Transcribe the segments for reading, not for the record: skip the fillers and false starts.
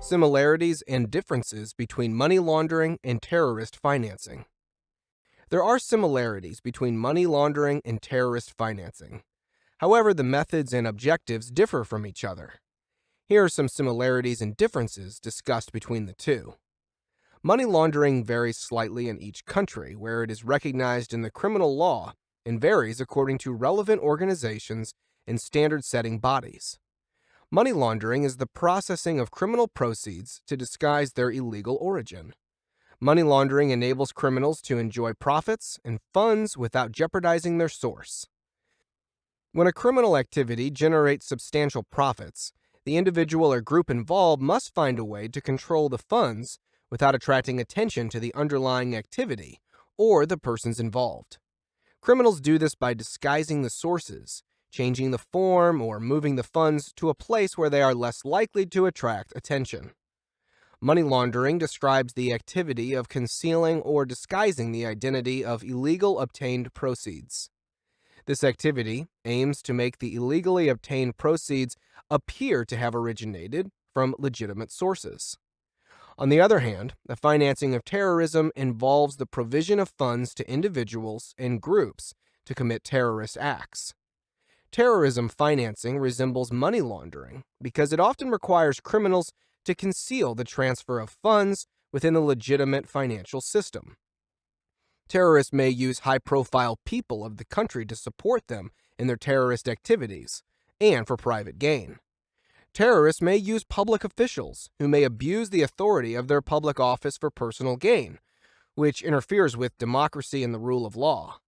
Similarities and differences between money laundering and terrorist financing. There are similarities between money laundering and terrorist financing. However, the methods and objectives differ from each other. Here are some similarities and differences discussed between the two. Money laundering varies slightly in each country, where it is recognized in the criminal law and varies according to relevant organizations and standard-setting bodies. Money laundering is the processing of criminal proceeds to disguise their illegal origin. Money laundering enables criminals to enjoy profits and funds without jeopardizing their source. When a criminal activity generates substantial profits, the individual or group involved must find a way to control the funds without attracting attention to the underlying activity or the persons involved. Criminals do this by disguising the sources, changing the form, or moving the funds to a place where they are less likely to attract attention. Money laundering describes the activity of concealing or disguising the identity of illegal obtained proceeds. This activity aims to make the illegally obtained proceeds appear to have originated from legitimate sources. On the other hand, the financing of terrorism involves the provision of funds to individuals and groups to commit terrorist acts. Terrorism financing resembles money laundering because it often requires criminals to conceal the transfer of funds within the legitimate financial system. Terrorists may use high-profile people of the country to support them in their terrorist activities and for private gain. Terrorists may use public officials who may abuse the authority of their public office for personal gain, which interferes with democracy and the rule of law.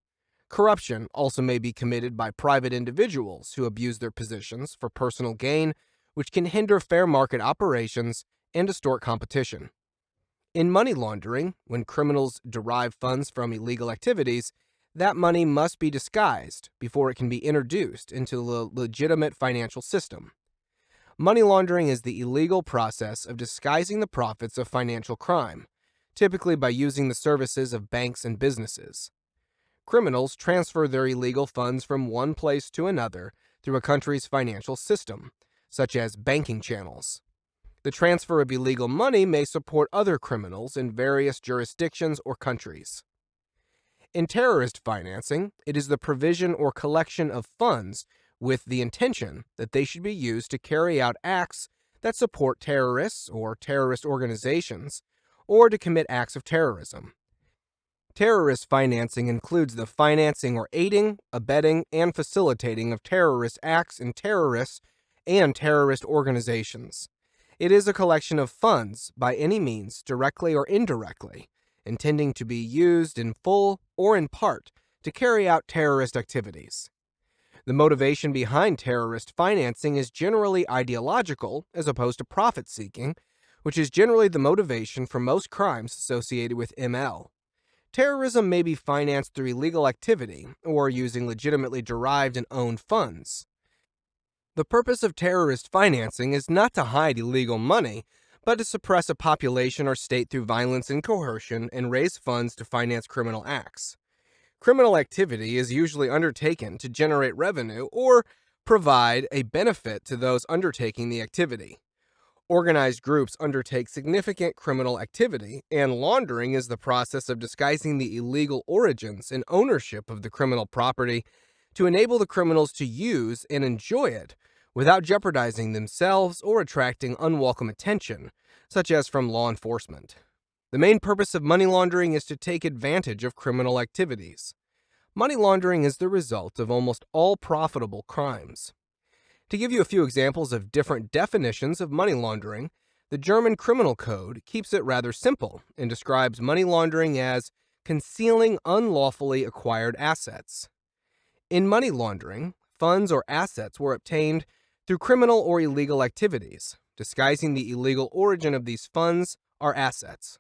Corruption also may be committed by private individuals who abuse their positions for personal gain, which can hinder fair market operations and distort competition. In money laundering, when criminals derive funds from illegal activities, that money must be disguised before it can be introduced into the legitimate financial system. Money laundering is the illegal process of disguising the profits of financial crime, typically by using the services of banks and businesses. Criminals transfer their illegal funds from one place to another through a country's financial system, such as banking channels. The transfer of illegal money may support other criminals in various jurisdictions or countries. In terrorist financing, it is the provision or collection of funds with the intention that they should be used to carry out acts that support terrorists or terrorist organizations, or to commit acts of terrorism. Terrorist financing includes the financing or aiding, abetting, and facilitating of terrorist acts in terrorists and terrorist organizations. It is a collection of funds by any means, directly or indirectly, intending to be used in full or in part to carry out terrorist activities. The motivation behind terrorist financing is generally ideological as opposed to profit-seeking, which is generally the motivation for most crimes associated with ML. Terrorism may be financed through illegal activity or using legitimately derived and owned funds. The purpose of terrorist financing is not to hide illegal money, but to suppress a population or state through violence and coercion and raise funds to finance criminal acts. Criminal activity is usually undertaken to generate revenue or provide a benefit to those undertaking the activity. Organized groups undertake significant criminal activity, and laundering is the process of disguising the illegal origins and ownership of the criminal property to enable the criminals to use and enjoy it without jeopardizing themselves or attracting unwelcome attention, such as from law enforcement. The main purpose of money laundering is to take advantage of criminal activities. Money laundering is the result of almost all profitable crimes. To give you a few examples of different definitions of money laundering, the German Criminal Code keeps it rather simple and describes money laundering as concealing unlawfully acquired assets. In money laundering, funds or assets were obtained through criminal or illegal activities, disguising the illegal origin of these funds or assets.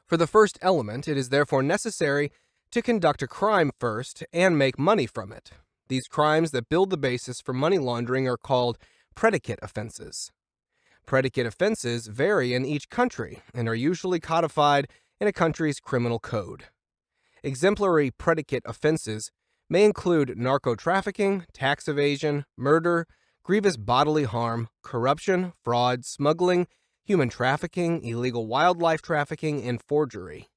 For the first element, it is therefore necessary to conduct a crime first and make money from it. These crimes that build the basis for money laundering are called predicate offenses. Predicate offenses vary in each country and are usually codified in a country's criminal code. Exemplary predicate offenses may include narco-trafficking, tax evasion, murder, grievous bodily harm, corruption, fraud, smuggling, human trafficking, illegal wildlife trafficking, and forgery.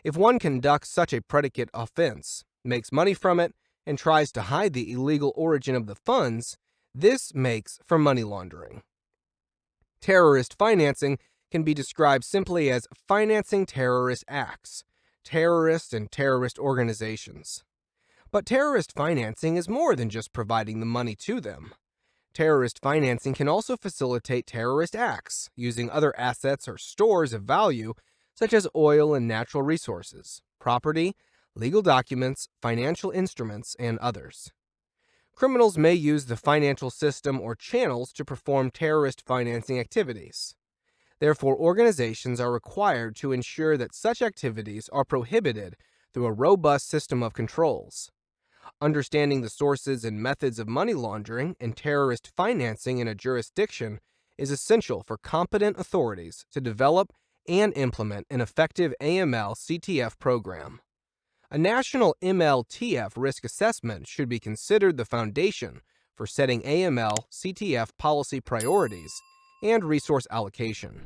If one conducts such a predicate offense, makes money from it, and tries to hide the illegal origin of the funds, this makes for money laundering. Terrorist financing can be described simply as financing terrorist acts, terrorists and terrorist organizations. But terrorist financing is more than just providing the money to them. Terrorist financing can also facilitate terrorist acts using other assets or stores of value such as oil and natural resources, property, legal documents, financial instruments, and others. Criminals may use the financial system or channels to perform terrorist financing activities. Therefore, organizations are required to ensure that such activities are prohibited through a robust system of controls. Understanding the sources and methods of money laundering and terrorist financing in a jurisdiction is essential for competent authorities to develop and implement an effective AML-CTF program. A national MLTF risk assessment should be considered the foundation for setting AML-CTF policy priorities and resource allocation.